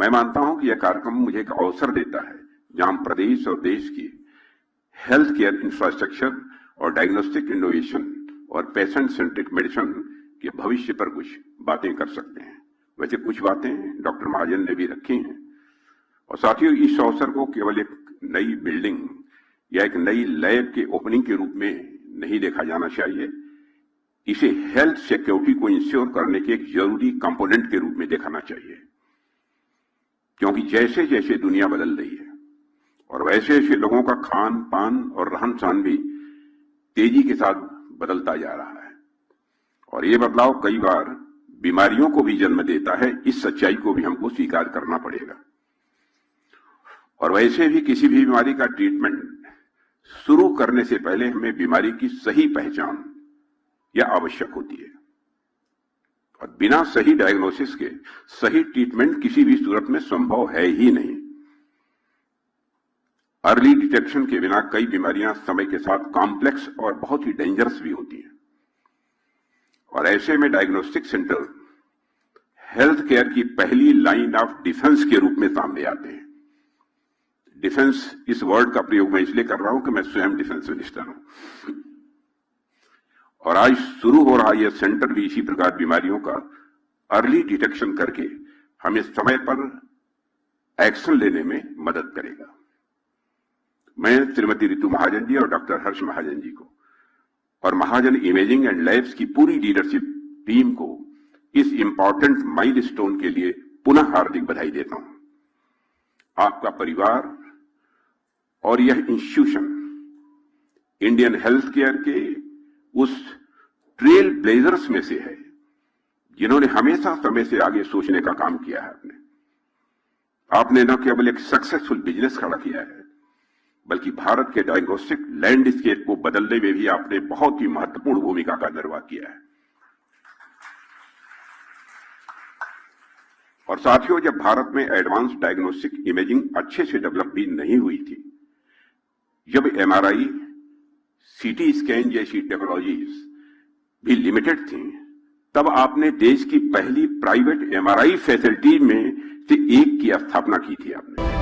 मैं मानता हूं कि यह कार्यक्रम मुझे एक अवसर देता है जहां प्रदेश और देश की हेल्थ केयर इंफ्रास्ट्रक्चर और डायग्नोस्टिक इनोवेशन और पेशेंट सेंट्रिक मेडिसिन के भविष्य पर कुछ बातें कर सकते हैं। वैसे कुछ बातें डॉक्टर महाजन ने भी रखी हैं और साथियों, इस अवसर को केवल एक नई बिल्डिंग या एक नई लैब के ओपनिंग के रूप में नहीं देखा जाना चाहिए। इसे हेल्थ सिक्योरिटी को इंश्योर करने के एक जरूरी कंपोनेंट के रूप में देखना चाहिए, क्योंकि जैसे जैसे दुनिया बदल रही है और वैसे वैसे लोगों का खान पान और रहन सहन भी तेजी के साथ बदलता जा रहा है और ये बदलाव कई बार बीमारियों को भी जन्म देता है। इस सच्चाई को भी हमको स्वीकार करना पड़ेगा और वैसे भी किसी भी बीमारी का ट्रीटमेंट शुरू करने से पहले हमें बीमारी की सही पहचान या आवश्यक होती है और बिना सही डायग्नोसिस के सही ट्रीटमेंट किसी भी सूरत में संभव है ही नहीं। अर्ली डिटेक्शन के बिना कई बीमारियां समय के साथ कॉम्प्लेक्स और बहुत ही डेंजरस भी होती हैं और ऐसे में डायग्नोस्टिक सेंटर हेल्थ केयर की पहली लाइन ऑफ डिफेंस के रूप में सामने आते हैं। डिफेंस इस वर्ड का प्रयोग मैं इसलिए कर रहा हूं कि मैं स्वयं डिफेंस मिनिस्टर हूं और आज शुरू हो रहा यह सेंटर भी इसी प्रकार बीमारियों का अर्ली डिटेक्शन करके हमें समय पर एक्शन लेने में मदद करेगा। मैं श्रीमती रितु महाजन जी और डॉक्टर हर्ष महाजन जी को और महाजन इमेजिंग एंड लैब्स की पूरी लीडरशिप टीम को इस इंपॉर्टेंट माइलस्टोन के लिए पुनः हार्दिक बधाई देता हूं। आपका परिवार और यह इंस्टीट्यूशन इंडियन हेल्थ केयर के उस ट्रेल ब्लेजर्स में से है जिन्होंने हमेशा समय से आगे सोचने का काम किया है। आपने न केवल एक सक्सेसफुल बिजनेस खड़ा किया है बल्कि भारत के डायग्नोस्टिक लैंडस्केप को बदलने में भी आपने बहुत ही महत्वपूर्ण भूमिका का निर्वाह किया है। और साथियों, जब भारत में एडवांस डायग्नोस्टिक इमेजिंग अच्छे से डेवलप भी नहीं हुई थी, जब एमआरआई, सीटी स्कैन जैसी टेक्नोलॉजीज भी लिमिटेड थी, तब आपने देश की पहली प्राइवेट एमआरआई फैसिलिटी में से एक की स्थापना की थी आपने।